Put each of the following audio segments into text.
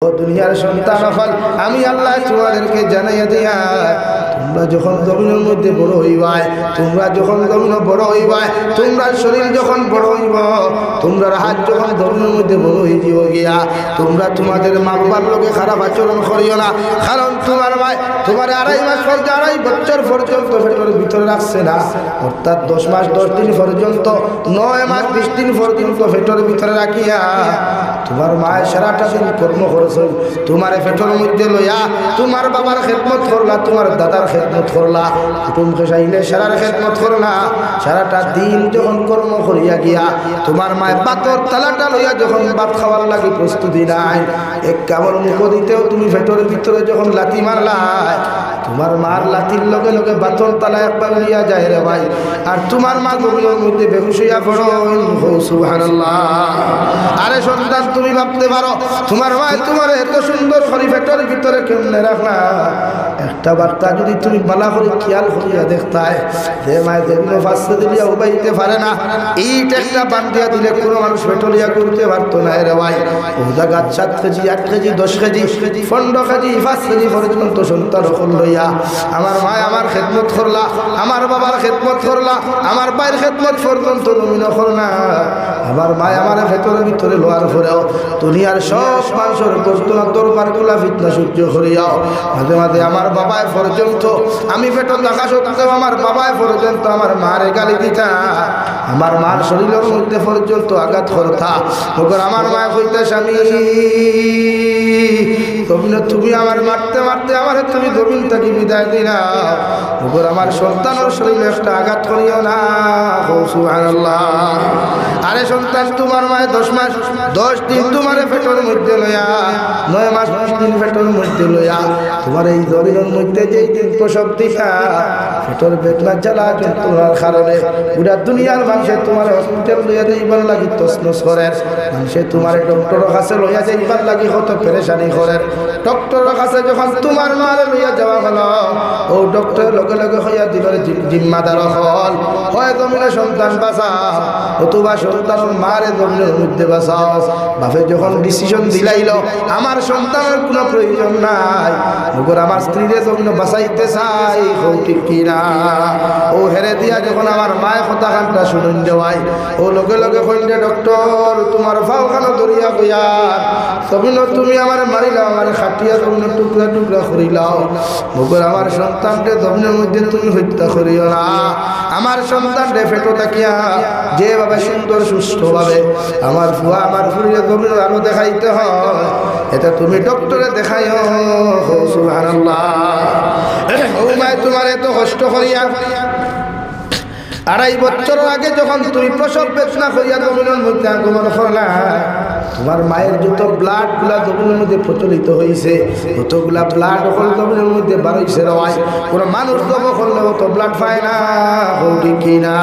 ও দুনিয়ার সন্তান হল আমি আল্লাহ তোমাদেরকে জানাইয়া দিয়া তোমরা যখন জমিনের মধ্যে বড় হইবাই, তোমরা যখন জমিন বড় হইবাই, তোমরা শরীর যখন বড় হইব, তোমরা হাত যখন জমিনের মধ্যে বড় হয়ে যাব গিয়া, তোমরা তোমাদের মা বাবার লোকে খারাপ আচরণ করিও না। কারণ তোমার ভাই তোমার 2.5 মাস পর্যন্ত 2.5 বছর পর্যন্ত পেটের ভিতরে রাখছে না, অর্থাৎ 10 মাস 10 দিন পর্যন্ত 9 মাস 20 দিন পর্যন্ত পেটের ভিতরে রাখিয়া তোমার মায়ের সারাটা দিন কর্ম করেছে, তোমার পেটের মধ্যে লইয়া তোমার বাবার খেদমত করলা, তোমার দাদার খেদমত করলা, কুটুম খেসাইলে সারার খেদমত করলা, সারাটা দিন যখন কর্ম করিয়া গিয়া তোমার মায়ের বাতর তালাটা লইয়া যখন ভাত খাওয়ার লাগি প্রস্তুতি নাই, এক কামড় মুখ দিতেও তুমি পেটের ভিতরে যখন লাথি মারলা, তোমার মার লাথির লগে লগে বাতর তালা একবার লইয়া যায় রে ভাই, আর তোমার মা গভীরের মধ্যে বেহুশ হইয়া পড়ো। সুবহানাল্লাহ। আরে সন্তান তুমি ভাবতে পারো তোমার মা তোমার এত সুন্দর করে পেটের ভিতরে কেমনে রাখলা, একটা বার্তা যদি তুমি বালা করে খেয়াল করিয়া দেখতায় যে মায়ের যেগুলো ফাঁসতে দিলিয়া উবাইতে পারে না, এইটা একটা বান্ধিয়া দিলে কোনো মানুষ পেটলিয়া করতে পারতো না রে ভাই। ও জায়গা 7 KG 8 KG 10 KG 15 KG 5 KG পর্যন্ত সন্তান রকম লইয়া আমার মা আমার খেদমত করলা, আমার বাবার খেদমত করলা, আমার ভাইয়ের খেদমত পর্যন্ত তুমি নকর না। আমার মা আমার ভেতরের ভিতরে লোয়ার পরেও দুনিয়ার সব মানুষের গোস্তনা দরবার গুলা ফিতনা সহ্য করিয়াও মাঝে মাঝে আমার বাবায় পর্যন্ত আমি পেটন রাখা সত্ত্বেও আমার বাবায় পর্যন্ত আমার মারে গালি দিতা, আমার মার শরীরের মধ্যে পর্যন্ত আঘাত করতা। তখন আমার মা কইতা স্বামী তুমি আমার মারতে মারতে আমার তুমি জমিন থেকে বিদায় দিলা, তখন আমার সন্তানের শরীরে একটা আঘাত করিও না। সুবহানাল্লাহ। আরে সন্তান তোমার মায়ের 10 মাস 10 দিন তোমার পেটের মধ্যে লইয়া 9 মাস 20 দিন পেটের মধ্যে লইয়া তোমার এই জমিনের মধ্যে যেই দিন প্রসব দিছা, পেটের বেদনা জ্বালা যন্ত্রণার কারণে পুরা দুনিয়ার মানুষে তোমার হসপিটাল লইয়া যাইবার লাগি তছনছ করে, মানুষে তোমার ডক্টরের কাছে লইয়া যাইবার লাগি কত পেরেশানি করে। ডক্টরের কাছে যখন তোমার মারে লইয়া যাওয়া হলো, ও ডক্টরের লগে লগে হইয়া দিবার জিম্মাদার হল হয় জমিনে সন্তান বাঁচাও অথবা সন্তানের মারে জমিনের মধ্যে বাঁচাও। বাপে যখন ডিসিশন দিলাইল আমার সন্তানের কোনো প্রয়োজন নাই, ওগর আমার স্ত্রীরে জমিনে বাঁচাইতে চাই, ঠিক কিনা? ও হেরে দিয়া যখন আমার মায়ের কথা খানটা শুনুন দেওয়াই, ও লগে লগে কইলে ডক্টর তোমার ফাও খানো দরিয়া কইয়ার জমিন তুমি আমার মারিলাও, আমার খাটিয়া জমিন টুকরা টুকরা করিলাও, ওগর আমার সন্তানকে জমিনের মধ্যে তুমি হত্যা করিও না। আমার সন্তানকে ফেটো তাকিয়া যেভাবে সুন্দর সুস্থভাবে আমার ফুয়া আমার ফুরিয়ে জমিন আরো দেখাইতে হয়, এটা তুমি ডক্টরে দেখাইও। সুবহানাল্লাহ। ও মায় তোমার এত কষ্ট করিয়া 2.5 বছর আগে যখন তুমি প্রসব বেদনা করিয়া জমিনের মধ্যে আগমন করলা, তোমার মায়ের যত ব্লাড গুলা জমিনের মধ্যে প্রচলিত হয়েছে, কতগুলা ব্লাড হল জমিনের মধ্যে বাড়াইছে রয়, কোনো মানুষ জব করলে অত ব্লাড পায় না, ঠিক না?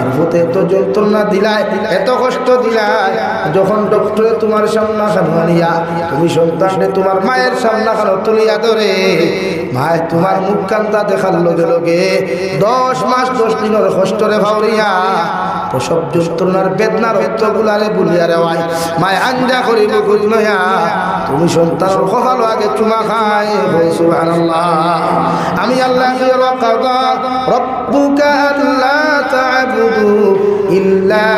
এর মধ্যে এত যন্ত্রণা দিলায়, এত কষ্ট দিলায়, যখন ডক্টরে তোমার সামনা খানো আনিয়া তুমি সন্তানকে তোমার মায়ের সামনা খানো তুলিয়া ধরে মায়ের তোমার মুখ কান্তা দেখার লগে লগে 10 মাস 10 দিনের কষ্টরে ভাউরিয়া প্রসব যন্ত্রণার বেদনার রক্তগুলারে বুলিয়া রেওয়াই মায় আঞ্জা করিব খুঁজ লইয়া তুমি সন্তানের কপাল আগে চুমা খাই। সুবহানাল্লাহ। আমি আল্লাহ কাদা রব্বুকা আল্লা তা'বুদু ইল্লা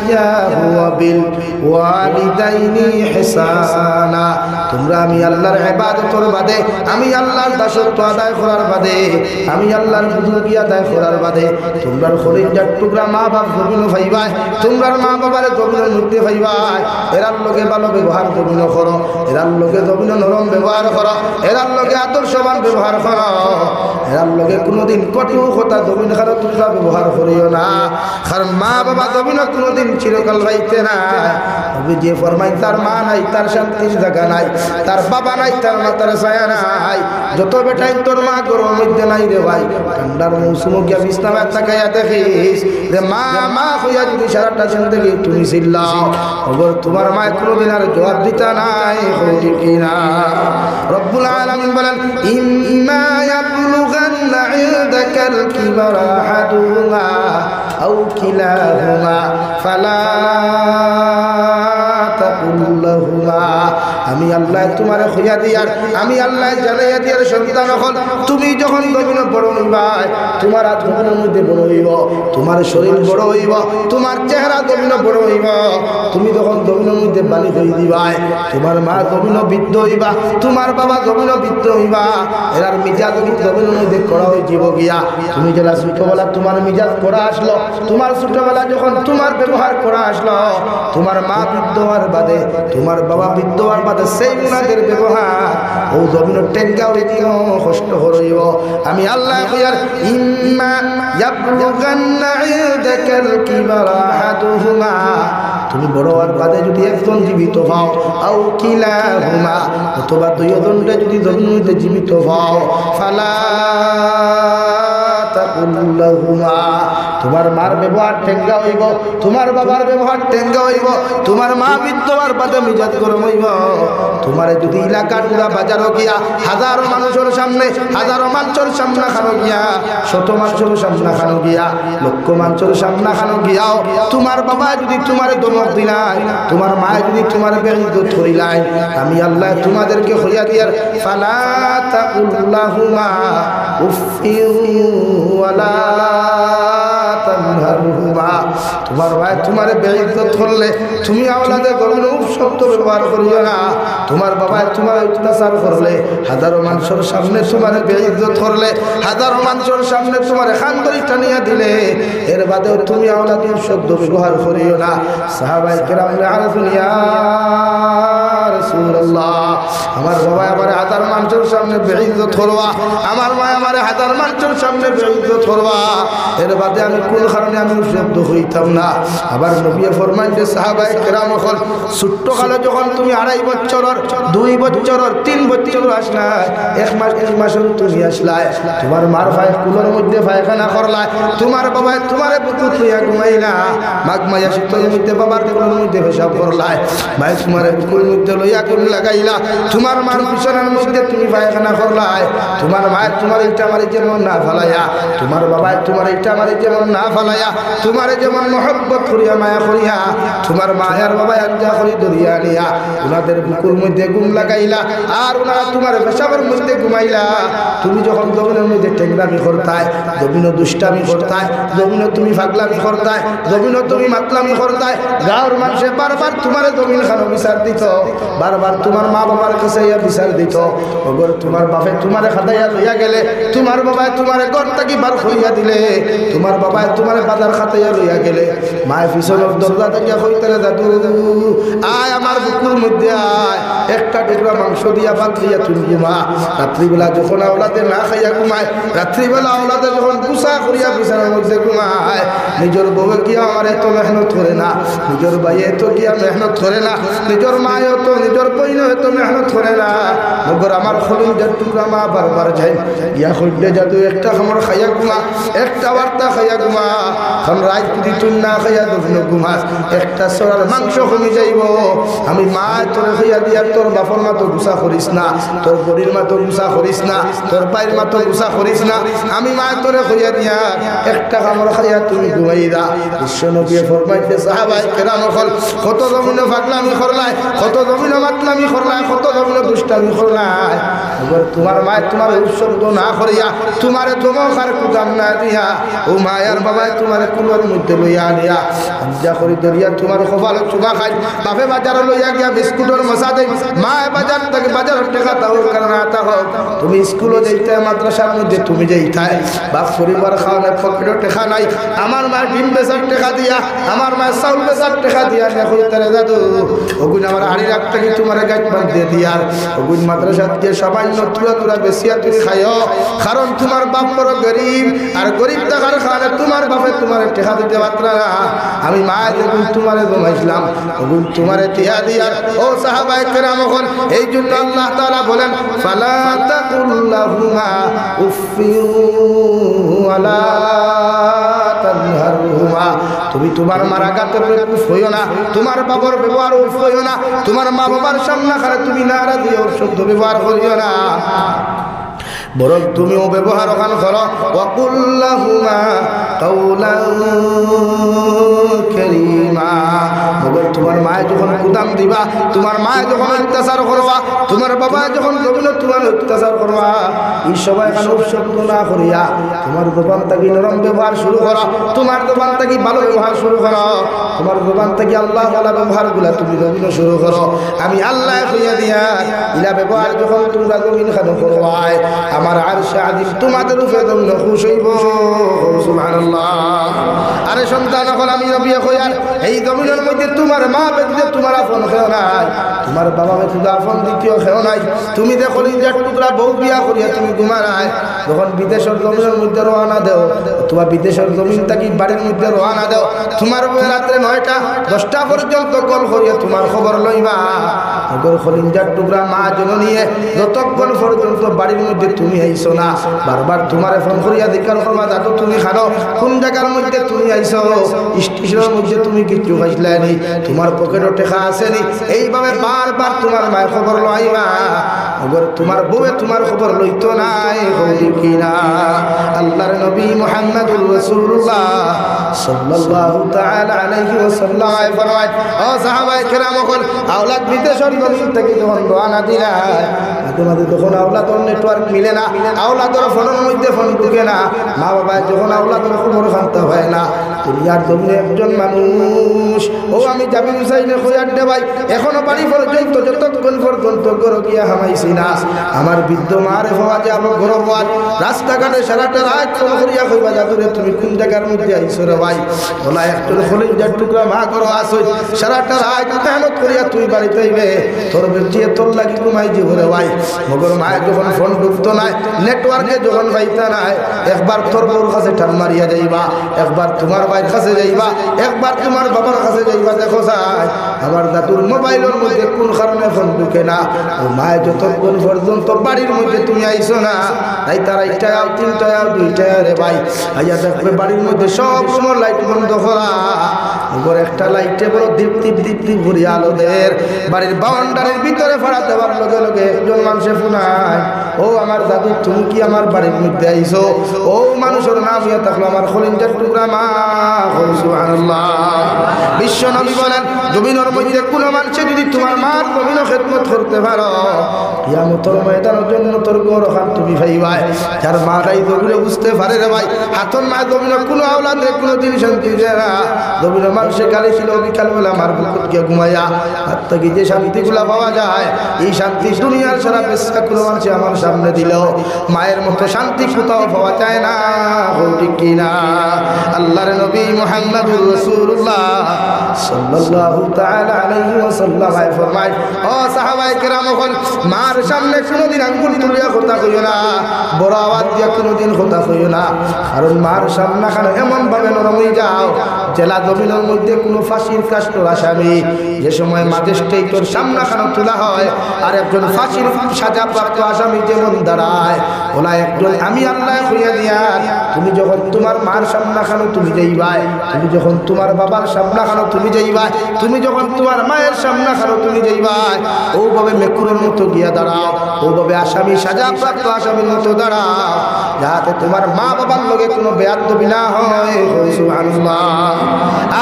ইয়্যাহু ওয়া বিল ওয়ালিদাইনি ইহসানা, তোমরা আমি আল্লাহর ইবাদতের বাদে, আমি আল্লাহর দাসত্ব আদায় করার বাদে, আমি আল্লাহর বুজুর্গি আদায় করার বাদে তোমরার খলিজার টুকরা মা বাপ জমিন ভাইবাই, তোমরার মা বাবার জমিনের মধ্যে ভাইবাই, এরার লোকে ভালো ব্যবহার জমিন করো, এরার লোকে জমিন নরম ব্যবহার করো, এরার লোকে আদর্শবান ব্যবহার করো, এরার লোকে কোনোদিন কটু কথা জমিন খারো তোমরা ব্যবহার করিও না, কারণ মা বাবা জমিন কোনোদিন চিরকাল রাইতে না। তবে যে ফরমাই তার মা নাই তার শান্তির জায়গা নাই, তার বাবা নাই তার মাতার ছায়া নাই, যত বেটাই তোর মা গরমের মধ্যে নাই রে ভাই, ঠান্ডার মৌসুম গিয়া বিছনায় তাকাইয়া দেখিস যে মা মা হইয়া যদি সারাটা জিন্দগি তুমি চিল্লাও, ওগর তোমার মা কোনোদিন আর জবাব দিতা নাই, ঠিক কিনা? রব্বুল আলামিন বলেন ইম্মা ইয়াবলুগান্না ইনদাকাল কিবারা আহাদুহুমা আও কিলাহুমা ফালা তাকুল লাহুমা আমি আল্লাহ তোমারে হইয়া দিয়ার আমি আল্লাহ জানাইয়া দিয়ার সন্তান হল তুমি যখন জমিন বড় হইবা তোমার হাত জমিনের মধ্যে বড় হইব তোমার শরীর বড় হইব তোমার চেহারা জমিন বড় হইব তুমি যখন জমিনের মধ্যে বালি হয়ে দিবা তোমার মা জমিন বৃদ্ধ হইবা তোমার বাবা জমিন বৃদ্ধ হইবা এরার মিজাজ জমিনের মধ্যে করা হয়ে যাব গিয়া তুমি যারা ছোটবেলা তোমার মিজাজ করা আসলো তোমার ছোটবেলা যখন তোমার ব্যবহার করা আসলো তোমার মা বৃদ্ধ হওয়ার বাদে তোমার বাবা বৃদ্ধ হওয়ার বাদে সেই গুণাদের ব্যবহার ও জমিন টেঙ্গা হয়ে দিও কষ্ট হইব আমি আল্লাহ কইয়ার ইম্মা ইয়াবলুগান্না ইনদাকাল কিবারা আহাদুহুমা তুমি বড় হওয়ার বাদে যদি একজন জীবিত হও আও কিলাহুমা অথবা দুইজনটা যদি জমিনে জীবিত হও ফালা তাকুল্লাহুমা তোমার মার ব্যবহার টেঙ্গা হইব তোমার বাবার ব্যবহার টেঙ্গা হইব তোমার মা বিদ্যবার বাদে মিজাজ গরম হইব তোমার যদি এলাকার পুরা বাজারও গিয়া হাজারো মানুষের সামনে হাজারো মানুষের সামনা খানো গিয়া শত মানুষের সামনা খানো গিয়া লক্ষ মানুষের সামনা খানো গিয়াও তোমার বাবা যদি তোমার দমক দিলাই তোমার মা যদি তোমার বেইজ্জত করিলাই আমি আল্লাহ তোমাদেরকে হইয়া দিয়ার ফালা তাকুল্লাহুমা উফিউ ওয়ালা তানহারহুমা তোমার ভাই তোমার বেইজ্জত করলে তুমি আওলাদের গরুন শব্দ ব্যবহার করিও না তোমার বাবা তোমার অত্যাচার করলে হাজারো মানুষের সামনে তোমার বেইজ্জত করলে হাজারো মানুষের সামনে তোমার খানদরি টানিয়া দিলে এর বাদেও তুমি আওলাদের শব্দ ব্যবহার করিও না সাহাবায়ে কেরাম আরাফুন ইয়া রাসূলুল্লাহ আমার বাবা আমার হাজার মানুষের সামনে বেইজ্জত করবা আমার মা আমার হাজার মানুষের সামনে বেইজ্জত করবা এর বাদে আমি কোন কারণে আমি শব্দ হইতাম না আবার নবী ফরমাইতে সাহাবায়ে কেরাম হল ছোট্ট কালে যখন তুমি 2.5 বছরের 2 বছরের 3 বছর আসলা এক মাস তুমি আসলা তোমার মার ভাই কুলোর মধ্যে পায়খানা করলা তোমার বাবা তোমারে বুকুত লইয়া ঘুমাইলা মাঘ মায়া শীতের মধ্যে বাবার কুলোর মধ্যে পেশাব করলা ভাই তোমারে বুকুর মধ্যে লইয়া কোন লাগাইলা তোমার মার বিছানার মধ্যে তুমি পায়খানা করলা তোমার মা তোমার ইটা মারি যেমন না ফালাইয়া তোমার বাবা তোমার ইটা মারি যেমন না ফালাইয়া তোমারে যেমন মহব্বত করিয়া মায়া করিয়া তোমার মা আর বাবা আজ্ঞা করি দরিয়া নিয়া ওনাদের বুকুর মধ্যে ঘুম লাগাইলা আর ওনারা তোমার পেশাবের মধ্যে ঘুমাইলা তুমি যখন জমিনের মধ্যে টেংরামি করতায় জমিন দুষ্টামি করতায় জমিন তুমি ফাগলামি করতায় জমিন তুমি মাতলামি করতায় গাঁর মানুষে বারবার তোমার জমিন খানো বিচার দিত বারবার তোমার মা বাবার কাছে বিচার দিত অগর তোমার বাপে তোমার খাতাইয়া লইয়া গেলে তোমার বাবায় তোমার ঘর থেকে বার হইয়া দিলে তোমার বাবায় তোমার বাজার খাতাইয়া লইয়া গেলে মায়ের পিছনের দরজা থেকে হইতে দাদু আয় আমার বুকুর মধ্যে আয় একটা টুকরা মাংস দিয়া ভাত দিয়া তুমি ঘুমা রাত্রিবেলা যখন আওলাদে না খাইয়া ঘুমায় রাত্রিবেলা আওলাদে যখন গুসা করিয়া বিছানার মধ্যে ঘুমায় নিজের বউয়ে গিয়া আমার এত মেহনত করে না নিজের ভাইয়ে তো গিয়া মেহনত করে না নিজের মায়েও তো নিজের বইনও এত মেহনত করে না মগর আমার খলিজার টুকরা মা বারবার যায় গিয়া হইতে যাদু একটা খামর খাইয়া ঘুমা একটা বার্তা খাইয়া ঘুমা এখন রাত যদি তুই না খাইয়া দুদিন ঘুমাস একটা সরার মাংস কমে যাইব আমি মা তোর খাইয়া দিয়া তোর বাপর মা তো গুসা করিস না তোর বড়ির মা তো গুসা করিস না তোর পায়ের মা তো গুসা করিস না আমি মা তোরে খাইয়া দিয়া একটা খামর খাইয়া তুমি ঘুমাই দা বিশ্বনবী ফরমাইতে সাহাবায়ে কেরাম হল কত জমিনে ফাগলামি করলাই কত জমিনে মাতলামি করলাই কত জমিনে দুষ্টামি করলাই এবার তোমার মা তোমার শব্দ না করিয়া তোমার দমকার কুদাম না দিয়া ও মায়ার বাবা তোমার কুলোর মধ্যে লইয়া আনিয়া আঞ্জা করি দরিয়া তোমার কপাল চুমা খাই বাপে বাজার লইয়া গিয়া বিস্কুটের মশা দেয় মা বাজার থেকে বাজারের টেকা তাও কারণ আতা হোক তুমি স্কুলে যাইতে মাদ্রাসার মধ্যে তুমি যাইতাই বাপ পরিবার খাওয়ানোর পকেটে টেকা নাই আমার মা ডিম বেচার টেকা দিয়া আমার মা চাউল বেচার টেকা দিয়া হইতে দাদু ওগুন আমার হাড়ি রাখতে কি তোমার গাছ বাদ দিয়ে দিয়ার ওগুন মাদ্রাসা দিয়ে সামান্য তুরা বেশিয়া তুমি খাইও কারণ তোমার বাপ বড় গরিব আর গরিব টাকার খানে তোমার বাপে তোমার টেকা দিতে পারত না আমি মা যেগুন তোমারে জমাইছিলাম ওগুন তোমারে টিয়া দিয়ার ও সাহাবায়ে কেরাম হল এই জন্য আল্লাহ তাআলা বলেন ফালা তাকুল্লাহুমা উফিউ ওয়ালা তানহারহুমা তুমি তোমার মার আঘাতে উফ হইও না তোমার বাবার ব্যবহার উফ হইও না তোমার মা বাবার সামনে খারে তুমি নারাজি ও শব্দ ব্যবহার করিও না বরং তুমিও ব্যবহার ওখান করো ওয়াকুল লাহুমা কাওলান কারীমা। মগর তোমার মায়ে যখন কুদাম দিবা, তোমার মায়ে যখন অত্যাচার করবা, তোমার বাবা যখন জমিন তোমার অত্যাচার করবা, এই সবাই এখানে শব্দ না করিয়া তোমার দোকান থেকে নরম ব্যবহার শুরু করো, তোমার দোকান থেকে ভালো ব্যবহার শুরু করো, তোমার দোকান থেকে আল্লাহ ওয়ালা ব্যবহার গুলা তুমি জমিন শুরু করো। আমি আল্লাহ কইয়া দিয়া ইলা ব্যবহার যখন তোমরা জমিন খানো করবাই, আমার আরশে আজিম তোমাদের উপরে জমিন খুশি হইব। সুবহানাল্লাহ। আরে সন্তান এখন আমি নবী কইয়ার এই জমিনের মধ্যে তোমার মা ব্যতীত তোমার আপন কেউ নাই, তোমার বাবা ব্যতীত আপন দ্বিতীয় কেউ নাই। তুমি দেখো নিজের টুকরা বউ বিয়া করিয়া তুমি ঘুমারায় যখন বিদেশের জমিনের মধ্যে রওনা দেও, তোমার বিদেশের জমিন থাকি বাড়ির মধ্যে রওনা দেও, তোমার রাত্রে 9টা 10টা পর্যন্ত কল করিয়া তোমার খবর লইবা। ওগর খলিঞ্জার টুকরা মা জননীয়ে যতক্ষণ পর্যন্ত বাড়ির মধ্যে তুমি আইছো না, বারবার তোমার ফোন করিয়া জিজ্ঞাসা করবা যাতো তুমি খানো, কোন জায়গার মধ্যে তুমি আইছো, স্টেশনের মধ্যে তুমি কিছু খাইছিলা নি, তোমার পকেটে টাকা আছে নি, এইভাবে বারবার তোমার মায়ের খবর লইবা। ওগর তোমার বউয়ে তোমার খবর লইতো নাই হইল কিনা। আল্লাহর নবী মুহাম্মদুর রাসূলুল্লাহ সাল্লাল্লাহু তাআলা আলাইহি ওয়াসাল্লাম ফরমায়, ও সাহাবায়ে কেরাম সকল আওলাদ বিদেশের জমিন থেকে যখন রওনা দিলাই, মাঝে তখন আওলাদের নেটওয়ার্ক মিলে না, আওলাদের ফোনের মধ্যে ফোন ঢুকে না, মা বাবা যখন আওলাদের খবর জানতে হয় না, দুনিয়ার জমিনে একজন মানুষ ও আমি যাবি হুসাইনে কইয়ার দে ভাই এখনো বাড়ি পর্যন্ত যতক্ষণ পর্যন্ত ঘর গিয়া হামাইছি না, আমার বৃদ্ধ মারে হওয়া যে আমার ঘর হওয়ার রাস্তাঘাটে সারাটা রাত ফোন করিয়া কইবা যাদুরে তুমি কোন জায়গার মধ্যে আইছো রে ভাই, বলা একজন খলিজার টুকরা মা করো আসো সারাটা রাত মেহনত করিয়া তুই বাড়িতে আইবে, তোর বেটিয়ে তোর লাগি ঘুমাই দিব রে ভাই। মগর মায়ের যখন ফোন ঢুকতো নাই, নেটওয়ার্কে যখন পাইতা নাই, একবার তোর বউর কাছে টান মারিয়া যাইবা, একবার তোমার ভাইয়ের কাছে যাইবা, একবার তোমার বাবার কাছে যাইবা, দেখো যায় আমার দাদুর মোবাইলের মধ্যে কোন কারণে ফোন ঢুকে না, ও মায়ের যতক্ষণ পর্যন্ত বাড়ির মধ্যে তুমি আইছো না, তাই তারা 1টায় 3টায় 2টায় রে ভাই আইয়া দেখবে বাড়ির মধ্যে সব সময় লাইট বন্ধ করা, ওপর একটা লাইটে বড় দীপ্তি দীপ্তি ভরি আলোদের বাড়ির বাউন্ডারির ভিতরে ফাড়া দেওয়ার লগে লগে একজন মানুষে ফোনায়, ও আমার দাদু তুমি কি আমার বাড়ির মধ্যে আইছো, ও মানুষের নাম ইয়া থাকলো আমার খলিঞ্জার টুকরা মা। সুবহানাল্লাহ। বিশ্ব নবী বলেন জমিনের মধ্যে কোনো মানুষে যদি তোমার মার জমিন খেদমত করতে পারো, কিয়ামতের ময়দানের জন্য তোর গৌর খান তুমি ভাইবাই। যার মা তাই জমিনে বুঝতে পারে রে ভাই, হাতর মা জমিনে কোনো আওলাদে কোনো দিন শান্তি দেয় না, জমিনে মানুষে কালে ছিল বিকালবেলা মার বুকুত গিয়ে ঘুমাইয়া হাত থেকে যে শান্তিগুলা পাওয়া যায়, এই শান্তি দুনিয়ার সারা পেশা কোনো মানুষে আমার সামনে দিল মায়ের মতো শান্তি কোথাও পাওয়া যায় না, ঠিক কিনা। আল্লাহর নবী মুহাম্মদুর রাসূলুল্লাহ সাল্লাল্লাহু তাআলা আলাইহি ওয়াসাল্লাম ফরমায়, ও সাহাবায়ে কেরাম মার সামনে কোনোদিন আঙ্গুল তুলিয়া কথা কইও না, বড় আওয়াজ দিয়া কোনোদিন কথা কইও না, কারণ মার সামনে খানে এমন ভাবে নরম হয়ে যাও জেলা জমিনের মধ্যে কোনো ফাঁসির কাস্টর আসামি যে সময় ম্যাজিস্ট্রেটের সামনে খানে তোলা হয় আর একজন ফাঁসির সাজাপ্রাপ্ত আসামি যেমন দাঁড়ায়, ওলা একজন আমি আল্লাহ কইয়া দিয়া তুমি যখন তোমার মার সামনে খানো তুমি যাইবাই, তুমি যখন তোমার বাবার সামনে খানো তুমি যাইবাই, তুমি যখন তোমার মায়ের সামনে খানো তুমি যাইবাই, ওভাবে মেকুরের মতো গিয়া দাঁড়াও, ওভাবে আসামি সাজাপ্রাপ্ত আসামির মতো দাঁড়াও, যাতে তোমার মা বাবার লগে কোনো বেয়াদবি না হয়। সুবহানাল্লাহ।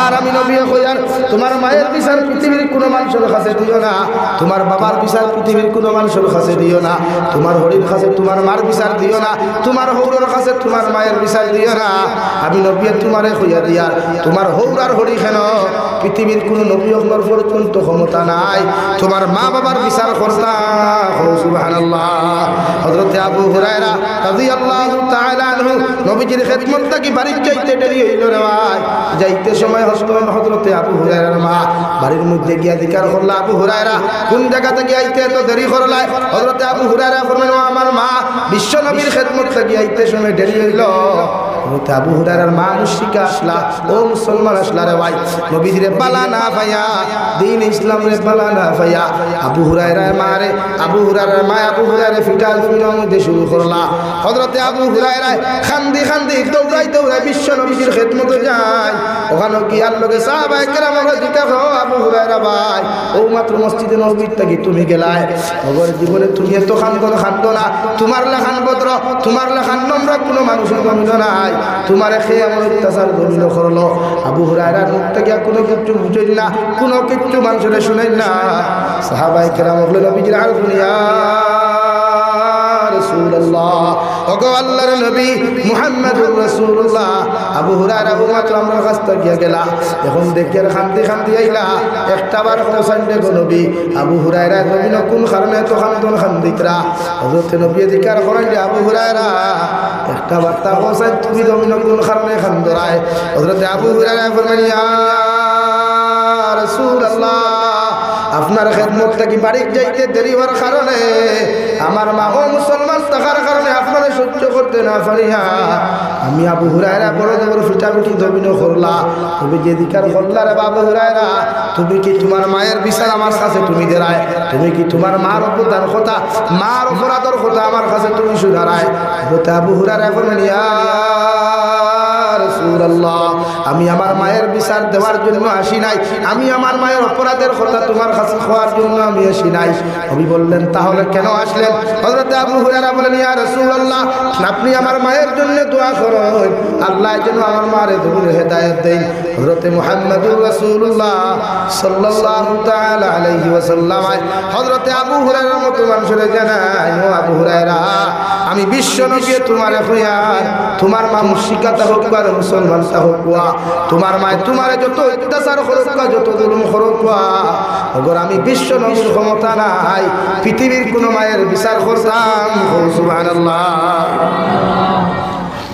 আর আমি নবী কইয়ার তোমার মায়ের বিচার পৃথিবীর কোনো মানুষের কাছে দিও না, তোমার বাবার বিচার পৃথিবীর কোনো মানুষের কাছে দিও না, তোমার হরির কাছে তোমার মার বিচার দিও না, তোমার হৌরের কাছে তোমার মায়ের বিচার দিও না। আমি নবী তোমারে কইয়া দিয়ার তোমার হৌর আর হরি কেন পৃথিবীর কোনো নবী হওয়ার পর্যন্ত ক্ষমতা নাই তোমার মা বাবার বিচার করতা। সুবহানাল্লাহ। হযরত আবু হুরায়রা রাদিয়াল্লাহু তাআলা আনহু নবীজির খেদমত থেকে বাড়ি যাইতে দেরি হইল রে ভাই, যাইতে সময় হযরত আবু হুরায়রার মা বাড়ির মধ্যে গিয়া জিজ্ঞাসা করলা, আবু হুরায়রা কোন জায়গা থেকে আইতে এত দেরি করলাই? হযরত আবু হুরায়রা ফরমায়, আমার মা বিশ্ব নবীর খেদমত থেকে আইতে সময় দেরি হইল। আবু হুরায়রার মা মুশরিকা আসলা, ও মুসলমান আসলা রে ভাই, নবীজিরে বালা না পাইয়া দিন ইসলাম রে বালা না পাইয়া আবু হুরায়রার মা রে আবু হুরায়রার মা আবু হুরায়রা ফিটাল ফিটার মধ্যে শুরু করলা। হযরত আবু হুরায়রা খান্দি খান্দি দৌড়াই দৌড়াই বিশ্ব নবীর খেদমতে যায়। ওখানে গিয়ার লোকে সাহাবায়ে কেরাম আমরা জিজ্ঞাসা আবু হুরায়রা ভাই ও মাত্র মসজিদে নববীর থেকে তুমি গেলায় ওগর জীবনে তুমি এত খান্দ না তোমার লেখান ভদ্র তোমার লেখান নম্র কোনো মানুষের গমিল নাই তোমার খেয়ে এমন অত্যাচার গমিল করলো। আবু হুরায়রার মুখ থেকে কোনো কিছু বুঝেন না কোনো কিছু মানুষের শুনেন না। সাহাবায়ে কেরাম বললেন নবীজির আর দুনিয়া রাসূলুল্লাহ ওগো আল্লাহর নবী মুহাম্মদুর রাসূলুল্লাহ। আবু হুরায়রা মাত্র আমরা কাছ থেকে গেলা এখন দেখিয়ার খান্তি খান্তি আইলা একটাবার হোসাইন দেখো নবী। আবু হুরায়রা নবী কোন কারণে তো খান্দিতরা হযরত নবী জিকার করেন যে আবু হুরায়রা একটা বার্তা হোসাইন তুমি নবী কোন কারণে খান্দরায়। হযরত আবু হুরায়রা ফরমান ইয়া রাসূলুল্লাহ আপনার খেদমত থেকে বাড়ি যাইতে দেরি হওয়ার কারণে আমার মা ও মুসলমান থাকার কারণে আপনারা সহ্য করতে না পারিয়া আমি আবু হুরায়রা বড় বড় ফিটাফিটি দবিন করলা। তুমি যে দিকার করলা রে আবু হুরায়রা তুমি কি তোমার মায়ের বিচার আমার কাছে তুমি দেরায় তুমি কি তোমার মার অপরাধের কথা মার অপরাধের কথা আমার কাছে তুমি শুনারায়। আবু হুরায়রা বলেন ইয়া রাসূলুল্লাহ আমি আমার মায়ের বিচার দেওয়ার জন্য আসি নাই আমি আমার মায়ের অপরাধের কথা তোমার কাছে খোয়ার জন্য আমি আসি নাই। আমি বললেন তাহলে কেন আসলেন? হযরত আবু হুরায়রা বলেন ইয়া রাসূলুল্লাহ আপনি আমার মায়ের জন্য দোয়া করুন আল্লাহ যেন আমার মায়ের দুনিয়ার হেদায়েত দেন। হযরত মুহাম্মদুর রাসূলুল্লাহ সাল্লাল্লাহু তাআলা আলাইহি ওয়াসাল্লাম হযরত আবু হুরায়রার মতো মানুষের জানায় ও আবু হুরায়রা আমি বিশ্ব নবী তোমার হইয়ার তোমার মা মুশরিকা হোক আর মুসলমান হোক তোমার মায় তোমার যত অত্যাচার করুক যত জুলুম করুক অগর আমি বিশ্ব নবীর ক্ষমতা নাই পৃথিবীর কোন মায়ের বিচার করতাম। সুবহানাল্লাহ।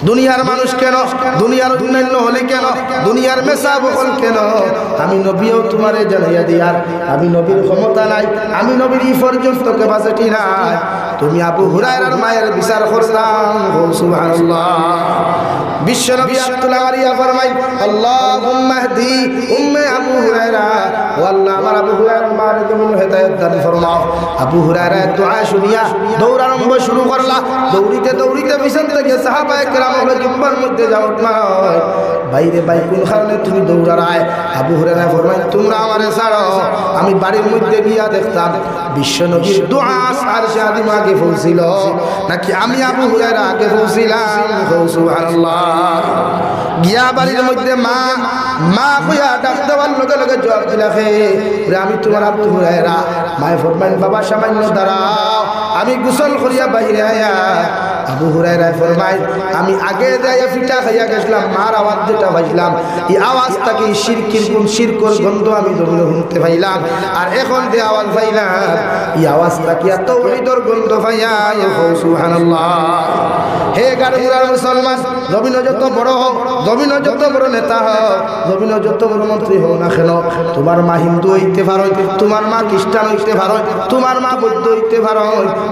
দুনিয়ার মানুষ কেন দুনিয়ার অন্যান্য হলে কেন দুনিয়ার মেসা বকল কেন আমি নবীও তোমারে জানাইয়া দিয়ার আমি নবীর ক্ষমতা নাই আমি নবীর ই পর্যন্ত ক্যাপাসিটি নাই তুমি আবু হুরায়রার মায়ের বিচার করতাম। সুবহানাল্লাহ। বিশ্ব নবী আব্দুল্লাহ আরিয়া ফরমাই আল্লাহুম্মা হদি উম্মে আবু হুরায়রা ও আল্লাহ আমার আবু হুরায়রার মায়ের তুমি হেদায়েত দান ফরমাও। আবু হুরায়রা দোয়া শুনিয়া দৌড়ারম্ভ শুরু করলা দৌড়িতে দৌড়িতে পিছন থেকে সাহাবায়ে কেরাম হলো জুব্বার মধ্যে যাও না বাইরে বাই কোন কারণে তুমি দৌড়ারায়। আবু হুরায়রা ফরমাই তোমরা আমারে ছাড়ো আমি বাড়ির মধ্যে গিয়া দেখতাম বিশ্ব নবীর দোয়া আরশে আযিম আগে পৌঁছিল নাকি আমি আবু হুরায়রা আগে পৌঁছিলাম। সুবহানাল্লাহ। গিয়া বাড়ির মধ্যে মা মা কইয়া ডাক দেওয়ার লগে লগে জবাব দিলা হে আমি তোমার আবু হুরায়রা। মায়ে ফরমাইন বাবা সামান্য দাঁড়াও আমি গোসল করিয়া বাইরে আয়া। আবু হুরায়রা ফরমায় আমি আগে যাইয়া ফিটা খাইয়া গেছিলাম মার আওয়াজ যেটা পাইলাম এই আওয়াজটাকে শিরকর গন্ধ আমি জমিনে শুনতে পাইলাম আর এখন যে আওয়াজ পাইলাম এই আওয়াজটাকে তাওহীদের গন্ধ পাইয়া। সুবহানাল্লাহ। হে গাড়ির মুসলমান জমিন যত বড় হোক জমিন যত বড় নেতা হোক জমিন যত বড় মন্ত্রী হোক না কেন তোমার মা হিন্দু হইতে পারো তোমার মা খ্রিস্টান হইতে পারো তোমার মা বৌদ্ধ হইতে পারো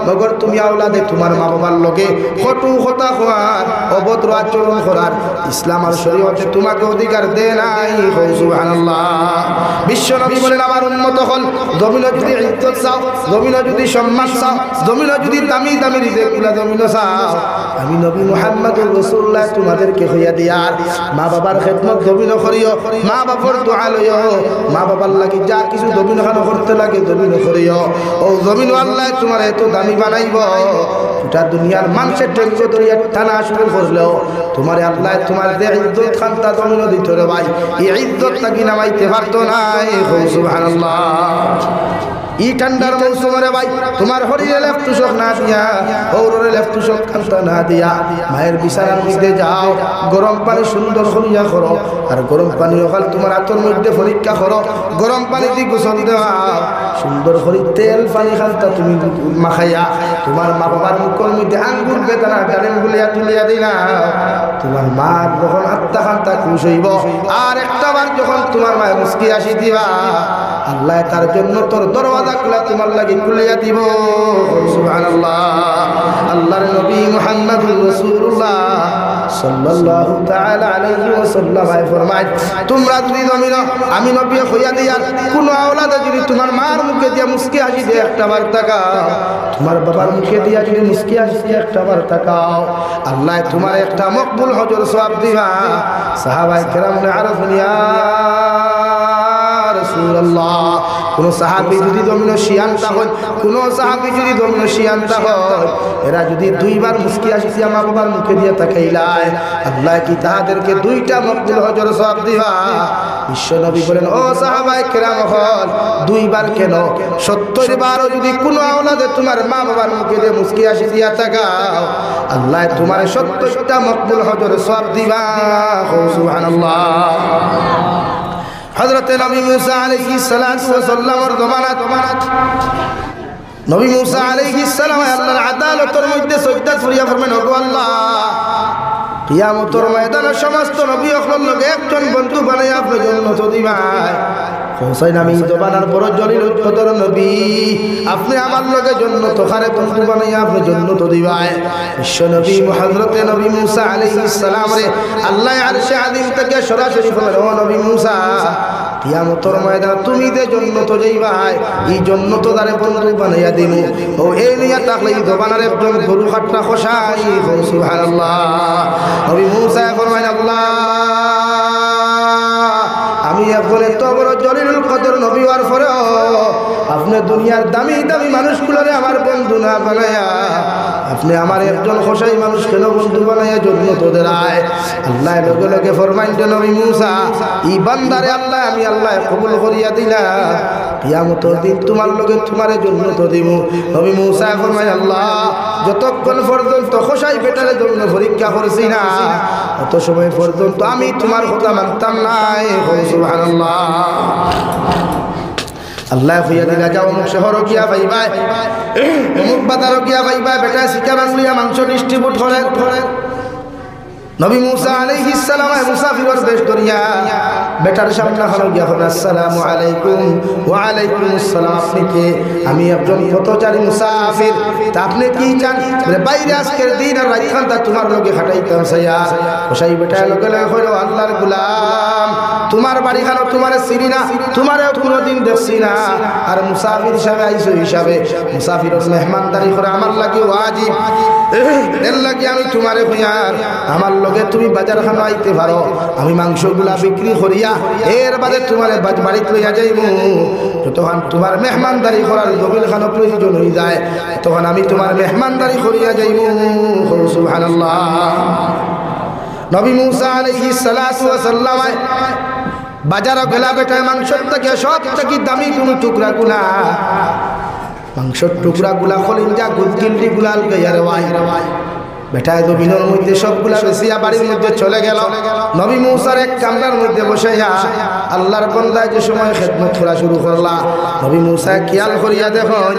মগর তুমি আওলাদে তোমার মা বাবার লগে কটু কথা হওয়ার অভদ্র আচরণ করার ইসলাম আর শরীয়তে তোমাকে অধিকার দেয় নাই। সুবহানাল্লাহ। বিশ্ব নবী বলেন আমার উম্মত হল জমিন যদি ইজ্জত চাও জমিন যদি সম্মান চাও জমিন যদি দামি দামি রিজেকগুলা জমিন চাও আমি নবী মুহাম্মদুর রাসূলুল্লাহ তোমাদেরকে হইয়া দিয়ার মা বাবার খেদমত জমিন করিও মা বাবার দোয়া লইও মা বাবার লাগি যা কিছু জমিন খানো করতে লাগে জমিন করিও ও জমিন আল্লাহ তোমার এত দামি বানাইব গোটা দুনিয়ার মানুষের টেঙ্গো দরিয়া টানা শুরু করলেও তোমার আল্লাহ তোমার যে ইজ্জত খান্তা জমিন দিত রে ভাই এই ইজ্জতটা কি নামাইতে পারতো নাই। সুবহানাল্লাহ। ই ঠান্ডার মৌসুমে ভাই তোমার শরীরে লেফটুসক না দিয়া ওরে লেফটুসক খান্তা না দিয়া মায়ের বিছানার মধ্যে যাও গরম পানি সুন্দর করিয়া করো আর গরম পানি ওখাল তোমার হাতের মধ্যে পরীক্ষা করো গরম পানি দিয়ে গোসল দেওয়া সুন্দর করে তেল পানি খান্তা তুমি মাখাইয়া তোমার মা বাবার মুখের মধ্যে আঙ্গুর বেদানা ডালিম গুলিয়া তুলিয়া দিলা তোমার মা যখন আত্মা খান্তা খুশ হইব আর একটা বার যখন তোমার মায়ের মুস্কি আসি দিবা আল্লাহ তার জন্য তোর দরওয়াজা খুলে তোমার লাগি খুলিয়া দিব। সুবহানাল্লাহ। আল্লাহর নবী মুহাম্মদুর রাসূলুল্লাহ সাল্লাল্লাহু তাআলা আলাইহি ওয়াসাল্লাম ফরমায় তোমরা যদি আমি নবী হইয়া দিয়ার কোন আওলাদে যদি তোমার মার মুখে দিয়া মুস্কি হাসি দিয়ে একটাবার তাকাও, তোমার বাবার মুখে দিয়া যদি মুস্কি হাসি দিয়ে একটাবার তাকাও, আল্লাহ তোমার একটা মকবুল হজর সওয়াব দিবা। সাহাবায়ে কেরাম আরফুন ইয়া রাসূলুল্লাহ, কোন সাহাবী যদি দমিন শিয়ানতা হয়, কোন সাহাবী যদি দমিন শিয়ানতা হয়, এরা যদি দুইবার মুস্কি হাসি দিয়া মা বাবার মুখে দিয়া তাকাইলায়, আল্লাহ কি তাদেরকে দুইটা মকবুল হজর সওয়াব দিবা। বিশ্ব নবী বলেন ও সাহাবায়ে কেরাম হল দুইবার কেন 70 বারও যদি কোনো আওলাদে তোমার মা বাবার মুখে দিয়ে মুস্কি হাসি দিয়া তাকাও, আল্লাহ তোমার 70টা মকবুল হজর সওয়াব দিবা। সুবহানাল্লাহ। হযরত নবী মুসা আলাইহিস সালাতু ওয়াস সালামের জমানাত নবী মুসা আলাইহিস সালাম আল্লাহর আদালতের মধ্যে সিজদা করিয়া ফরমান ও আল্লাহ কিয়ামতের ময়দানে সমস্ত নবী হকল লগে একজন বন্ধু বানাইয়া আপনি জান্নাত দিবাই। হোসেন আমি তো বানার পর জলিল কদর নবী আপনি আমার লগে জান্নাত খারে বন্ধু বানাইয়া আপনি জান্নাত দিবাই। বিশ্ব নবী হযরতে নবী মুসা আলাইহিস সালাম রে আল্লাহ আরশে আযীম থেকে সরাসরি বলেন ও নবী মুসা কিয়ামতের ময়দানে তুমি যে জান্নাত যাইবাই এই জান্নাত দারে বন্ধু বানাইয়া দিমু। ও এই নিয়া তাকলে এই দবানার একজন গরু খাটনা খসাই। সুবহানাল্লাহ। নবী মুসা ফরমায় আল্লাহ আমি এখন এত বড় জলিলুল কদর নবী হওয়ার পরেও আপনি দুনিয়ার দামি দামি মানুষগুলোরে আমার বন্ধু না বানায়া আপনি আমার একজন খোসাই মানুষ কেন বন্ধু বানাইয়া জান্নাত দেয়। আল্লাহ লগে লগে ফরমাইন নবী মুসা এই বান্দারে আল্লাহ আমি আল্লাহ কবুল করিয়া দিলাম, কিয়ামতের দিন তোমার লগে তোমারে জান্নাত দিব। নবী মুসা ফরমায় আল্লাহ যতক্ষণ পর্যন্ত খোসাই বেটারে জন্য পরীক্ষা করছি না অত সময় পর্যন্ত আমি তোমার কথা মানতাম নাই। সুবহানাল্লাহ। আল্লাহ হইয়া দিলা যাও অমুক শহরও গিয়া পাইবাই, অমুক বাজারও গিয়া পাইবাই, বেটা শিকা বাংলিয়া মাংস ডিস্ট্রিবিউট করে। নবী মুসা আলাইহিস সালাম মুসাফিরের বেশ করিয়া বেটার সামনে হলো গিয়া বলেন আসসালামু আলাইকুম। ওয়া আলাইকুমুস সালাম। আপনি কে? আমি একজন পথচারী মুসাফির। তা আপনি কি চান? বলে বাইরে আজকের দিন আর রাতখানটা তোমার লগে খাটাইতাম সাইয়া। ওসাই বেটা লগে লগে কইলো আল্লাহর গোলাম তোমার বাড়ি খানো তোমারে চিনি না, তোমারেও কোনোদিন দেখছি না, আর মুসাফির হিসাবে আইছো হিসাবে মুসাফিরের মেহমানদারি করে আমার লাগে ওয়াজিব। এর লাগে আমি তোমারে কইয়ার আমার লগে তুমি বাজার খানো আইতে পারো, আমি মাংসগুলা বিক্রি করিয়া এর বাদে তোমার বাড়িতে লইয়া যাইব। যতক্ষণ তোমার মেহমানদারি করার জমিল খানো প্রয়োজন হয়ে যায় তখন আমি তোমার মেহমানদারি করিয়া যাইব। সুবহানাল্লাহ। নবী মুসা আলাইহিস সালাতু ওয়াস সালাম বাজারে গেলা বেটা মাংসের থেকে সব থেকে দামি কোন টুকরা গুলা মাংসের টুকরা গুলা খলিঞ্জা গুদগিল্লি গুলাল গায়ার ওয়াই বেটা জমিনের মধ্যে সবগুলা বেশিয়া বাড়ির মধ্যে চলে গেল। নবী মুসার এক কামরার মধ্যে বসাইয়া আল্লাহর বান্দায় যে সময় খেদমত করা শুরু করলা নবী মুসা খেয়াল করিয়া দেখুন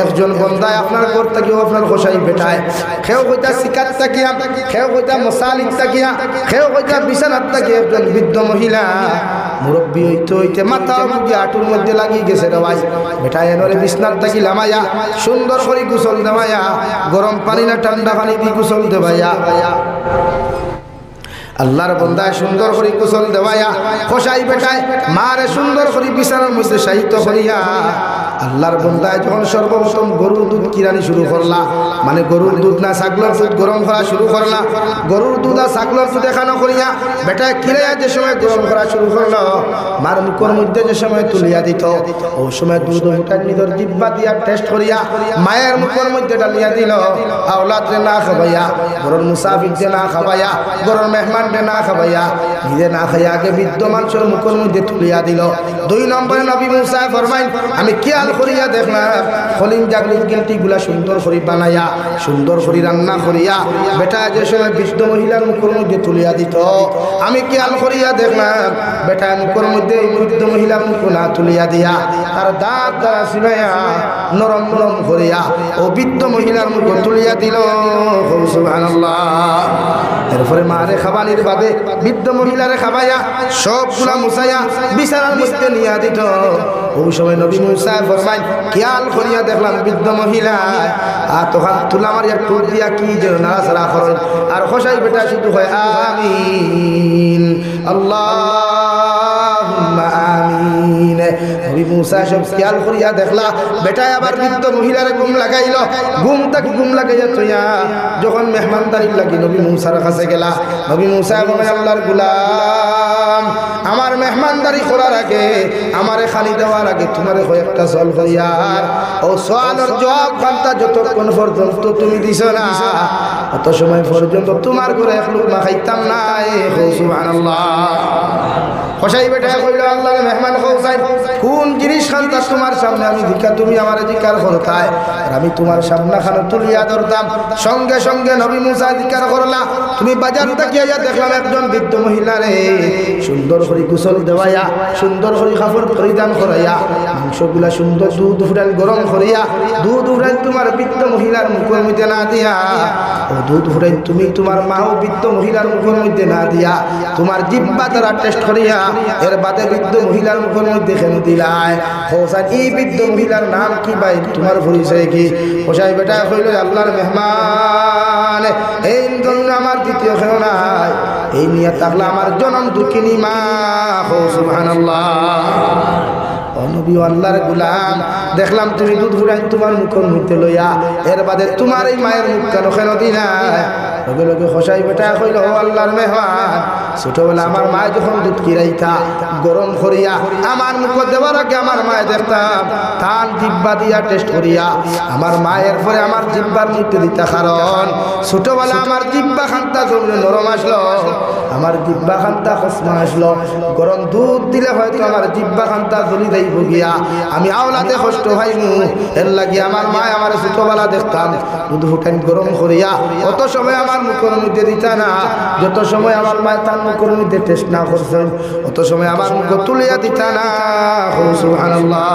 একজন বান্দায় আপনার ঘর থেকে আপনার খোসাই বেটায় খেও কইতা শিকার তাকিয়া খেও কইতা মশালিক তাকিয়া খেও কইতা বিছানার তাকিয়া একজন বৃদ্ধ মহিলা মুরব্বী হইতে হইতে মাথা মধ্যে আঁটুর মধ্যে লাগিয়ে গেছে রে ভাই। বেটা এনরে বিছনার তাকি লামাইয়া সুন্দর করে গোসল দেওয়াইয়া গরম পানি না ঠান্ডা পানি দিয়ে গোসল দেওয়াইয়া আল্লাহর বান্দায় সুন্দর করে গোসল দেওয়াইয়া খোসাই বেটায় মারে সুন্দর করে বিছানার মধ্যে শায়িত করিয়া আল্লাহর বান্দায় যখন সর্বপ্রথম গরুর দুধ কিরানি শুরু করলা মানে গরুর দুধ না ছাগলের দুধ গরম করা শুরু করলা গরুর দুধ আর ছাগলের দুধ দেখানো করিয়া বেটায় কিরাইয়া যে সময় গরম করা শুরু করলো মার মুখের মধ্যে যে সময় তুলিয়া দিত ওই সময় দুধ মুটার নিজের জিহ্বা দিয়া টেস্ট করিয়া মায়ের মুখের মধ্যে ডালিয়া দিল আওলাদরে না খাবাইয়া গরুর মুসাফিরকে না খাবাইয়া গরুর মেহমান না খাবাইয়া নিজে না খাইয়া আগে বৃদ্ধ মানুষের মুখের মধ্যে তুলিয়া দিল। 2 নম্বরে নবী মুসা ফরমাইন আমি খেয়াল করিয়া দেখলাম খলিম জাগলিন গিলটি গুলা সুন্দর করে বানাইয়া সুন্দর করে রান্না করিয়া বেটা যে সময় বৃদ্ধ মহিলার মুখের মধ্যে তুলিয়া দিত আমি খেয়াল করিয়া দেখলাম বেটা মুখের মধ্যে বৃদ্ধ মহিলার মুখ না তুলিয়া দিয়া তার দাঁত দ্বারা সিবাইয়া নরম নরম করিয়া ও বৃদ্ধ মহিলার মুখ তুলিয়া দিল। সুবহানাল্লাহ। এরপরে মারে খাবানির বাদে বৃদ্ধ মহিলারে খাবাইয়া সবগুলা মুছাইয়া বিছানার মধ্যে নিয়ে দিত। ওই সময় নবী মুসা ফরমাইন খেয়াল করিয়া দেখলাম বৃদ্ধ মহিলা আর তখন তুলা মারিয়া টুট দিয়া কি যেন নাড়াচাড়া করেন আর খসাই বেটা শুধু হয় আমিন আল্লাহুম্মা আমিন। নবী মুসা সব খেয়াল করিয়া দেখলা বেটায় আবার বৃদ্ধ মহিলারে ঘুম লাগাইল। ঘুম লাগাইয়া তুইয়া যখন মেহমানদারির লাগি নবী মুসার কাছে গেলা, নবী মুসা বলে আল্লাহর গোলাম আমার মেহমানদারি করার আগে আমারে খালি দেওয়ার আগে তোমারে কয়েকটা সওয়াল করিয়ার ও সওয়ালের জবাব খান্তা যতক্ষণ পর্যন্ত তুমি দিছ না অত সময় পর্যন্ত তোমার ঘরে এক লুকমা খাইতাম না। সুবহানাল্লাহ। খসাই বেটা কইল আল্লাহর মেহমান খোসাই কোন জিনিস খান্তা তোমার সামনে আমি ভিক্ষা তুমি আমারে জিকার করতায় আর আমি তোমার সামনে খানো তুলিয়া ধরতাম। সঙ্গে সঙ্গে নবী মুসা জিকার করলা তুমি বাজার থেকে আইয়া দেখলাম একজন বৃদ্ধ মহিলারে সুন্দর করে গোসল দেওয়াইয়া সুন্দর করে কাপড় পরিধান করাইয়া মাংসগুলা সুন্দর দুধ ফুটান গরম করিয়া দুধ ফুটান তোমার বৃদ্ধ মহিলার মুখের মধ্যে না দিয়া ও দুধ ফুটান তুমি তোমার মাও বৃদ্ধ মহিলার মুখের মধ্যে না দিয়া তোমার জিহ্বা দ্বারা টেস্ট করিয়া এর বাদে বৃদ্ধ মহিলার মুখের মধ্যে কেন দিলাই? হোসাইন এই বৃদ্ধ মহিলার নাম কি ভাই তোমার পরিচয় কি? হোসাই বেটা কইল আল্লাহর মেহমান এই জন্য আমার দ্বিতীয় কেউ নাই, এই নিয়ে থাকলে আমার জনম দুঃখিনী মা। সুবহানাল্লাহ। নবী আল্লাহর গোলাম দেখলাম তুমি দুধ ফুটাই তোমার মুখের মধ্যে লইয়া এর বাদে তোমার এই মায়ের মুখ কেন দিলাই? লগে লগে খসাই বেটা কইল ও আল্লাহর মেহমান ছোটবেলা আমার মায়ে যখন দুধ কিরাইতা গরম করিয়া আমার মুখ দেওয়ার আগে আমার মায়ে দেখতাম তান জিব্বা দিয়া টেস্ট করিয়া আমার মায়ের পরে আমার জিব্বার মধ্যে দিতা, কারণ ছোটবেলা আমার জিব্বা খান্তা জমলে নরম আসলো, আমার জিব্বা খান্তা খসমা আসলো, গরম দুধ দিলে হয়তো আমার জিব্বা খান্তা জ্বলি যাইব গিয়া আমি আওলাতে কষ্ট হইমু। এর লাগি আমার মায় আমার ছোটবেলা দেখতাম দুধ ফুটান গরম করিয়া অত সময় আমার মুখের মধ্যে দিতা না, যত সময় আমার মায় তার মুখের মধ্যে টেস্ট না করছেন অত সময় আমার মুখ তুলিয়া দিতা না। সুবহানাল্লাহ।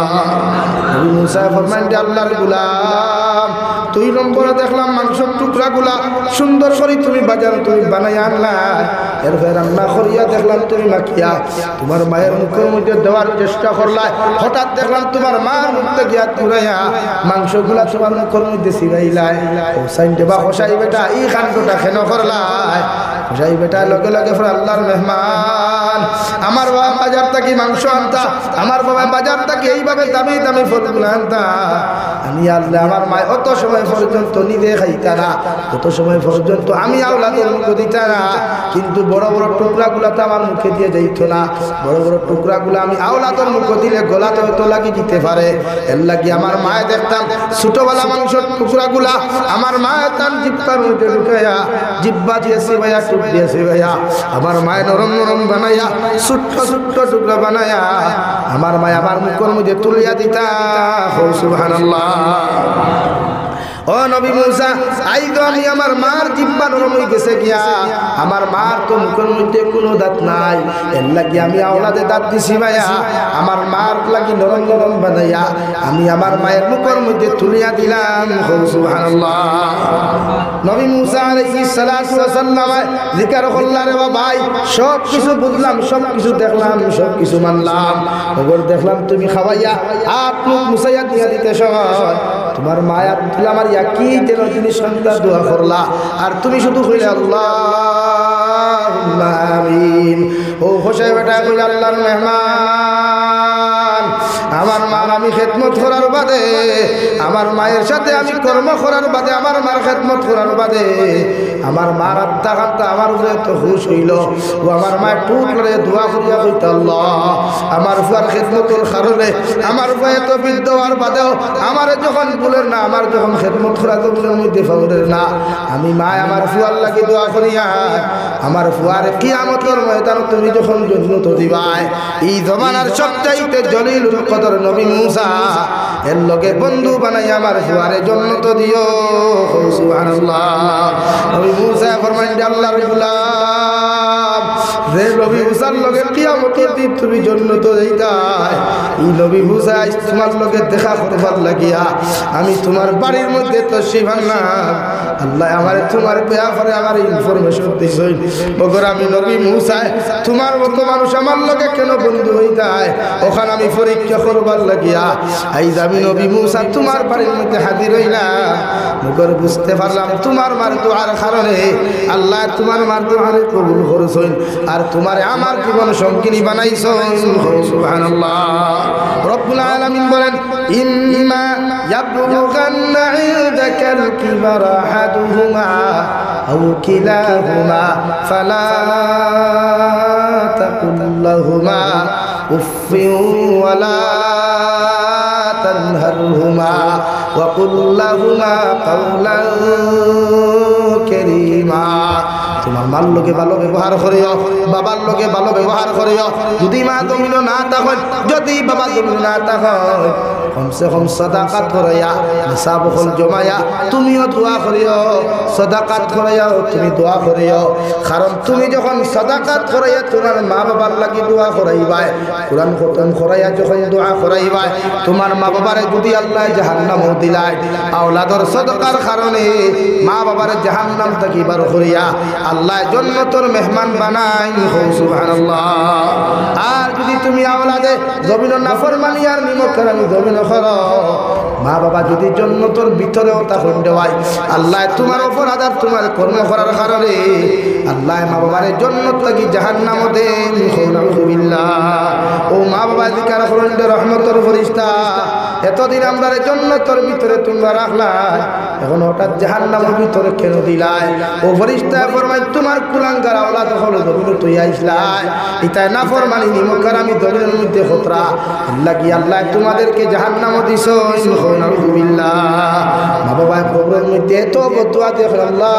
নবী মুসা ফরমান আল্লাহর গোলাম 2 নম্বরে দেখলাম মাংসের টুকরাগুলা সুন্দর করে তুমি বাজার তুমি বানাই আনলা, এরপরে রান্না করিয়া দেখলাম তুমি মাখিয়া তোমার মায়ের মুখের মধ্যে দেওয়ার চেষ্টা করলা, হঠাৎ দেখলাম তোমার মার মুখতে গিয়া তুরাইয়া মাংসগুলা তোমার মুখের মধ্যে সিগাইলাই। হোসাইন দেবা হোসাই বেটা এই কাণ্ডটা কেন করলাই? হোসাই বেটা লগে লগে আল্লাহর মেহমান আমার বাবা বাজার থেকে মাংস আনতা, আমার বাবা বাজার থেকে এইভাবে দামি দামি ফলগুলো আনতা, আমি আল্লাহ আমার মায় অত সময় পর্যন্ত নিজে খাইতা না, অত সময় পর্যন্ত আমি আওলাদের মুখ দিতা না, কিন্তু বড় বড় টুকরাগুলা তো আমার মুখে দিয়ে যাইত না, বড় বড় টুকরাগুলা আমি আওলাদের মুখ দিলে গলাতে হয়তো লাগি দিতে পারে। এর লাগি আমার মায় দেখতাম ছোটবেলা মাংসের টুকরাগুলা আমার মায় তার জিব্বার মধ্যে ঢুকাইয়া জিব্বা দিয়েছে ভাইয়া টুক দিয়েছে ভাইয়া আমার মায় নরম নরম বানাইয়া ছোট্ট ছোট্ট টুকরা বানাইয়া আমার মায় আমার মুখের মধ্যে তুলিয়া দিতা। সুবহানাল্লাহ। ও নবী মুসা আই তো আমি আমার মার জিব্বা নরম হয়ে গেছে গিয়া, আমার মার তো মুখের মধ্যে কোনো দাঁত নাই, এর লাগি আমি আওলাদে দাঁত দিছি ভাইয়া আমার মার লাগি নরম নরম বানাইয়া আমি আমার মায়ের মুখের মধ্যে তুলিয়া দিলাম। সুবহানাল্লাহ। নবী মুসা আলাইহিস সালাতু ওয়াস সালাম জিকির করলেন রে ভাই সব কিছু বুঝলাম, সব কিছু দেখলাম, সব কিছু মানলাম, ওগর দেখলাম তুমি খাওয়াইয়া হাত মুখ মুছাইয়া দিয়া দিতে সময় তোমার মায়া তুলা আমার কি যেন তুমি সন্তান দোয়া করলা আর তুমি শুধু কইলে আল্লাহুম্মা আমিন। ও হোসাই বেটা কইলে আল্লাহর মেহমান আমার মার আমি খেদমত করার বাদে আমার মায়ের সাথে আমি কর্ম করার বাদে আমার মার খেদমত করার বাদে আমার মার আত্মা কাত্তা আমার উপরে তো হুশ হইল, ও আমার মায়ের টুক লড়ে দোয়া করিয়া কইতে আল্লাহ আমার ফুয়ার খেদমতের কারণে আমার ফুয়া তো বৃদ্ধ হওয়ার বাদেও আমার যখন ভুলের না আমার যখন খেদমত করা তো ভুলের মধ্যে ফাউলের না আমি মায় আমার ফুয়ার লাগি দোয়া করিয়া আমার ফুয়ার কিয়ামতের ময়দান তুমি যখন জন্নত দিবাই এই জমানার সবচাইতে জলিলুল কদর নবী মুসা এর লগে বন্ধু বানাই আমার ফুয়ারে জন্নত দিও। সুবহানাল্লাহ। নবী মুসা ফরমাইলেন আল্লাহর গোলাম যে নবী মুসার লগে কিয়ামতের দিন তুমি জান্নাতে যাইতাই এই নবী মুসা তোমার লগে দেখা করবার লাগিয়া আমি তোমার বাড়ির মধ্যে তশরিফ আনলাম আল্লাহ আমারে তোমার ব্যাপারে আমার ইনফরমেশন দিছেন বগর আমি নবী মুসা তোমার মতো মানুষ আমার লগে কেন বন্ধু হইতাই ওখানে আমি পরীক্ষা করবার লাগিয়া আইজ আমি নবী মুসা তোমার বাড়ির মধ্যে হাজির হইলাম বগর বুঝতে পারলাম তোমার মার দোয়ার কারণে আল্লাহ তোমার মার দোয়ারে কবুল করেছেন আর তোমারে আমার জীবন সঙ্গিনী বানাইছেন সুবহানাল্লাহ রব্বুল আলামিন বলেন ইম্মা ইয়াবলুগান্না ইনদাকাল কিবারা আহাদুহুমা আও কিলাহুমা ফালা তাকুল লাহুমা উফফিন ওয়ালা তানহারহুমা ওয়া কুল লাহুমা কাওলান কারীমা তোমার মার লোকে ভালো ব্যবহার করিও বাবার লোকে ভালো ব্যবহার করিও যদি মা তুমি না থাকো যদি বাবা তুমি না থাকো কমসে কম সাদাকাত করাইয়া নিসাব হল জমায়া তুমিও দোয়া করিও সাদাকাত করাইয়া তুমি দোয়া করিও কারণ তুমি যখন সাদাকাত করাইয়া তোমার মা বাবার লাগি দোয়া করাইবাই কুরআন খতম করাইয়া যখন দোয়া করাইবাই তোমার মা বাবারে যদি আল্লাহ জাহান্নামও দিলাই আওলাদর সাদাকার কারণে মা বাবারে জাহান্নাম থেকে বার করিয়া আল্লাহ জান্নাতের মেহমান বানাই সুবহানাল্লাহ আর যদি তুমি আওলাদে জমিন নাফরমানি আর নিমকরানি জমিন করো মা বাবা যদি জান্নাতের ভিতরেও তখন দেওয়াই আল্লাহ তোমার উপর আযাব তোমার কর্ম করার কারণে আল্লাহ মা বাবারে জান্নাত থেকে জাহান্নাম দেন নাউযুবিল্লাহ ও মা বাবা জিকার করেন রহমতের ফেরেশতা এতদিন আমরা জান্নাতের ভিতরে তোমরা রাখলা এখন হঠাৎ জাহান্নামের ভিতরে কেন দিলাই ও ফেরেশতা ফরমায় তোমার কুলাঙ্গার আওলাদ হলো জমিন তুই আইসলাই এটাই না ফরমানি নিমকার আমি জমিনের মধ্যে খতরা আল্লাহ কি আল্লাহ তোমাদেরকে জাহান্নামে দিছো নাউযুবিল্লাহ মা বাবা কবরের মধ্যে এত বদুয়া দেখেন আল্লাহ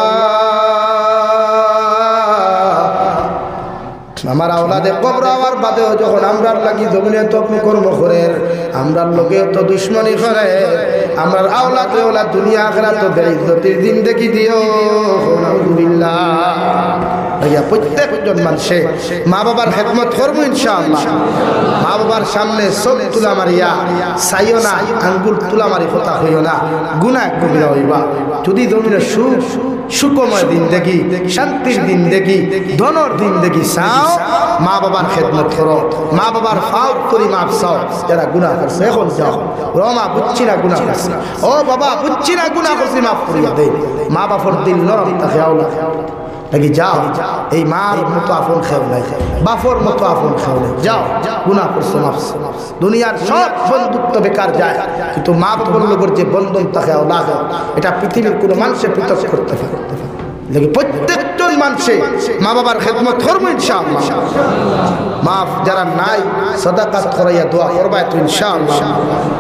আমার আওলাদে কবর হওয়ার বাদেও যখন আমরার লাগি জমিনে তো কর্ম করে আমরার লোকে তো দুশ্মনী করে আমার আওলাদে ওলাদ দুনিয়া আখিরাত তো বেইজ্জতির দিন দেখি দিও নাউযুবিল্লাহ প্রত্যেকজন মানুষে মা বাবার খেদমত করবো ইনশাআল্লাহ মা বাবার সামনে সব তুলা মারিয়া চাইও না আঙ্গুল তুলা মারি কথা হইও না গুনাহ কবিরা হইবা যদি জমিনে সুখময় দিন দেখি শান্তির দিন দেখি ধনর দিন দেখি চাও মা বাবার খেদমত করো মা বাবার ফাউট করি মাপ চাও যারা গুনাহ করছে এখন যাও রমা বুঝছি না গুনাহ করছি ও বাবা বুঝছি না গুনাহ করছি মাফ করিয়া দে মা বাবার দিল নরম থাকে আওলা নাকি যাও এই মার মতো আপন খেও নাই বাপর মতো আপন খেও নাই যাও গুনাহ করছো মাফ দুনিয়ার সব বন্ধুত্ব বেকার যায় কিন্তু মা বাবার লোকের যে বন্ধন তাকে আওলাদ এটা পৃথিবীর কোনো মানুষের পৃথক করতে পারে লেকিন প্রত্যেকজন মানুষে মা বাবার খেদমত করবো ইনশাআল্লাহ মাফ যারা নাই সাদাকাত করাইয়া দোয়া করবা তো ইনশাআল্লাহ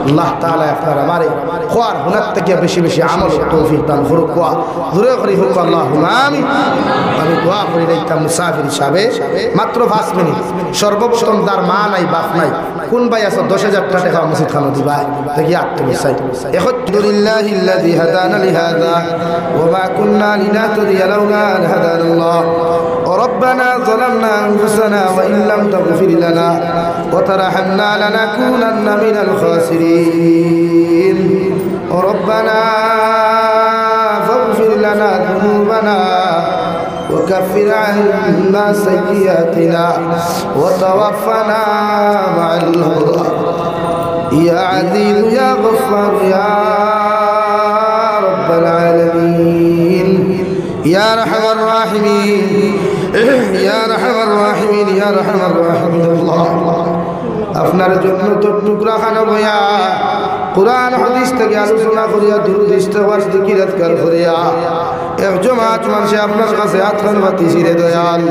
আল্লাহ তাআলা আপনার আমারে খোয়ার হুনার থেকে বেশি বেশি আমল তৌফিক দান করুক কোয়া দূরে করি হোক আল্লাহুম্মা আমিন আমি দোয়া করি রাইতাম মুসাফির হিসাবে মাত্র 5 মিনিট সর্বপ্রথম তার মা নাই বাপ নাই কোন ভাই আছে 10,000 টাকা মসজিদ খানো দিবা দেখি আত্মবিশ্বাস আলহামদুলিল্লাহিল্লাযী হাদানা লিহাযা ওয়া মা কুননা লিনাহতাদিয়া লাওলা আন হাদানাল্লাহ ربنا ظلمنا أنفسنا وإن لم تغفر لنا وترحمنا لنكونن من الخاسرين ربنا فاغفر لنا ذنوبنا وكفر عنا سيئاتنا وتوفنا مع الأبرار يا عزيز يا غفار يا رب العالمين يا أرحم الراحمين يا أرحم الراحمين يا أرحم الراحمين الله আপনার জন্য তো টুকরা খানা বয়া কুরআন হাদিস থেকে আলোচনা করিয়া দুরূদ ইস্তিগফার জিকির আজকার করিয়া এক জমাত মানুষে আপনার কাছে আতখান বাতি ছিঁড়ে দয়াল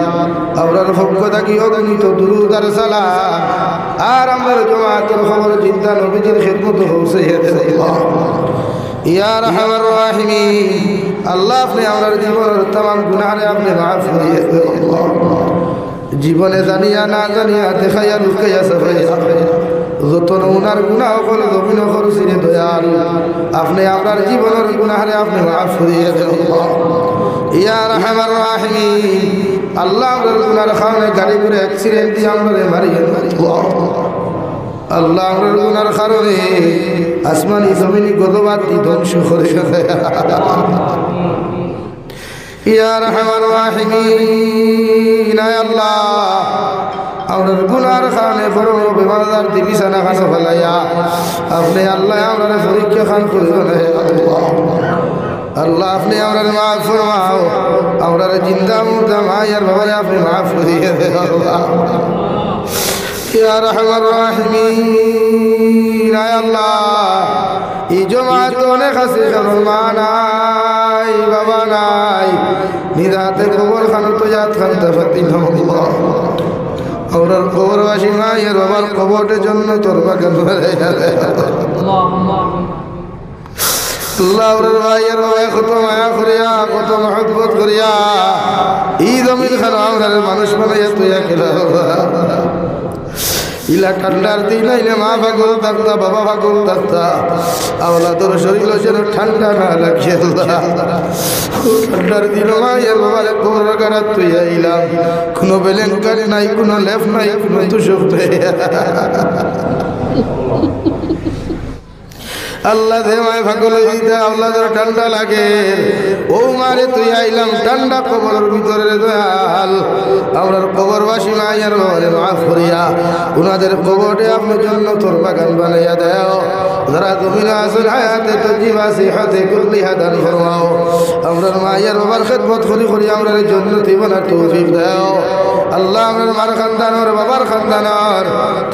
আপনার পক্ষ থাকি অগণিত দুরূদ আর সালাম আর আমার জমাতের খবর চিন্তা নবীজির খিদমত পৌঁছাইয়া দেন আল্লাহ ইয়া আরহামার রাহিমিন আল্লাহ আপনি আমার জীবনের तमाम গুনাহে আপনি মাফ করিয়ে দেন আল্লাহ জীবনে জানিয়া না জানিয়া দেখাইয়া লুকাইয়া সাফাইয়া যত নমুনার গুনাহ হল জমিন করছিলেন দয়াল আপনি আপনার জীবনের গুনাহে আপনি মাফ করিয়ে দেন আল্লাহ ইয়া আরহামার রাহিমিন আল্লাহ আমরার গুনার কারণে গাড়ি করে অ্যাক্সিডেন্ট দিয়ে আমরা মারিয়ে আল্লাহ আমরার গুনার কারণে আসমানি জমিনি গদবাতি ধ্বংস করে ইয়া রহমান রাহিমিন আল্লাহ আমরার গুনার কারণে বড় বড় বেমারদার বিছানা খানো ফেলাইয়া আপনি আল্লাহ আমরা পরীক্ষা খান করবেন আল্লাহ আপনি আমরা মাফ ফরমাও আমরা জিন্দা মুর্দা মায়ের বাবারে আপনি মাফ করিয়ে দেন ইয়া রহমান রাহিমিন আল্লাহ এই জমাত অনেক আছে কারণ মা নাই বাবা নাই নিরাতে কবর খান তো জাত খান তাফাতিন আল্লাহ আমরার কবরবাসী মায়ের বাবার কবরের জন্য তোর বাগান আল্লাহ ওর ভাইয়ের বাবা কত মায়া করিয়া কত মহব্বত করিয়া এই জমিন খান আমরা মানুষ বানাইয়া তুইয়া খেলা ইলা ঠান্ডার দিন আইলে মা পাগল থাকতা বাবা পাগল থাকতা আওলা তোর শরীর যেন ঠান্ডা না লাগিয়ে ঠান্ডার দিন মায়ের বাবার কবর কারাত তুই আইলাম কোনো বেলেঙ্কারি নাই কোনো লেফ নাই কোনো তুষক নেই আল্লাহ দে মায় পাগল দিতে আল্লাহ তোর ঠান্ডা লাগে ও মারে তুই আইলাম ঠান্ডা কবরের ভিতরে দয়াল আমরার কবরবাসী মায়ের বাবারে মাফ করিয়া উনাদের কবরে আপনার জন্য তোর বাগান বানাইয়া দেও যারা জমিনে আসল হায়াতে তো জীবা সিহাতে কুল্লি হাদান ফরমাও আমরার মায়ের বাবার খেদমত করি করি আমরার জন্য জীবনের তৌফিক দেও আল্লাহ আমরার মার খানদানোর বাবার খানদানোর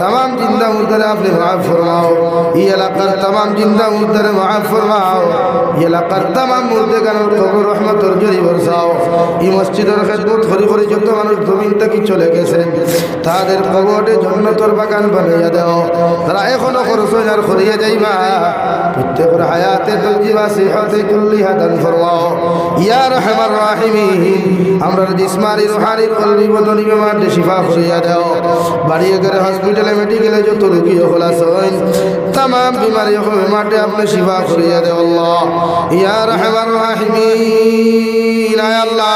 তাম জিন্দা মুর্দারে আপনি মাফ ফরমাও এই এলাকার তাম জিন্দা মুর্দারে মাফ ফরমাও এই এলাকার তাম মুর্দেগানোর কবর রহমতের জরি বরসাও এই মসজিদের খেদমত করি করি যত মানুষ জমিন থেকে চলে গেছেন তাদের কবরে জন্নতর বাগান বানাইয়া দেও তারা এখনো খরচ আর করিয়া যাইবা প্রত্যেকের হায়াতে তজিবা সিহাতে কুল্লি হাদান ফরমাও ইয়া রহমান রাহিমিন আমরার জিসমানি রুহানি কলবি বদনি বেমারে শিফা করিয়া দাও বাড়িয়ে করে হসপিটালে মেডিকেলে যত রোগী হল আছেন तमाम बीमारी बेमारे अपने शिफा करिए दे अल्लाह या रहमान राहिमीन आय अल्लाह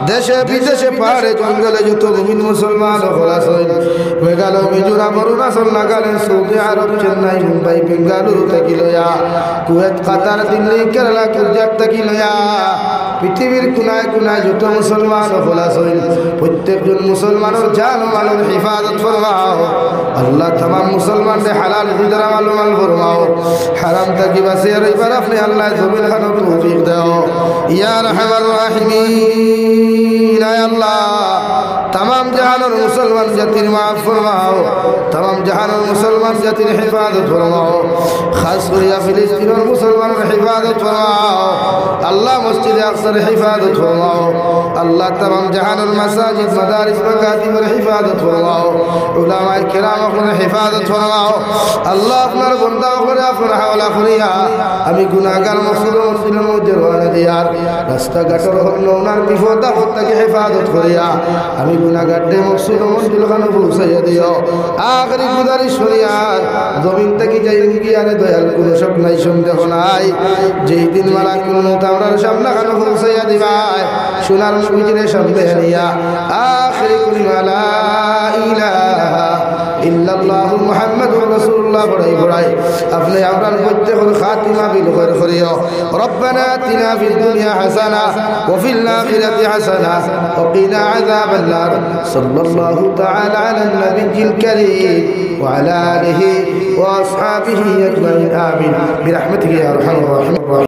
देशे विदेशे पहाड़े जंगले जो मुमिन मुसलमान हल आছেন मेघालय मिजोराम अरुणाचल नागालैंड सऊदी आरब चेन्नई मुंबई बेंगालुरु থেকে লয়া কুয়েত কাতার দিল্লি কেরালা গুজরাট থেকে লয়া পৃথিবীর কোনায় কোনায় যত মুসলমান হল আছেন প্রত্যেকজন মুসলমানের জান মালের হিফাজত ফরমাও আল্লাহ तमाम মুসলমানদের হালাল রিজা মাল ফরমাও হারাম থেকে বাঁচিয়ে রইবার আপনি আল্লাহ জমিন খানোর তৌফিক দাও ইয়া রহমান রাহিমিন আয় আল্লাহ तमाम जहानों मुसलमान जातिर माफ फरमाओ तमाम जहानों मुसलमान जातिर हिफाजत फरमाओ खास कर फिलिस्तीन और मुसलमान हिफाजत फरमाओ अल्लाह मस्जिद अक्सर हिफाजत फरमाओ अल्लाह तमाम जहानों मसाजिद मदारिस मकातिब और हिफाजत फरमाओ उलमा किराम अपना हिफाजत फरमाओ अल्लाह अपना बंदा और अपना हवाला करिया আমি গুনাহগার মসজিদ মসজিদের মধ্যে রওনা দিয়ার রাস্তা ঘাটের নোনার বিপদ আপদ থেকে হেফাজত করিয়া আমি গুনাহগারদে মসজিদ মসজিদ খানে পৌঁছাইয়া দিও আখরি গুজারিশ করিয়ার জমিন থেকে যাই গিয়ারে দয়াল কোনো শক নাই সন্দেহ নাই যেই দিন মালাকুল মউত আমরার সামনে খানে পৌঁছাইয়া দিবাই সোনার নবীজির সামনে আনিয়া আখরি কালিমা লা ইলাহা ইল্লাল্লাহু মুহাম্মাদুর রাসূলুল্লাহ পড়াই আপনি আমরার প্রত্যেকের খাতিমা বিল খৈর করিও রব্বানা আতিনা ফিদ দুনিয়া হাসানা ওয়া ফিল আখিরাতি হাসানা ওয়া কিনা আযাবান নার সাল্লাল্লাহু তাআলা আলান নাবিয়্যিল কারীম ওয়া আলা আলিহি ওয়া আসহাবিহি আজমাইন আমিন বিরহমাতিকা ইয়া আরহামার রাহিমিন।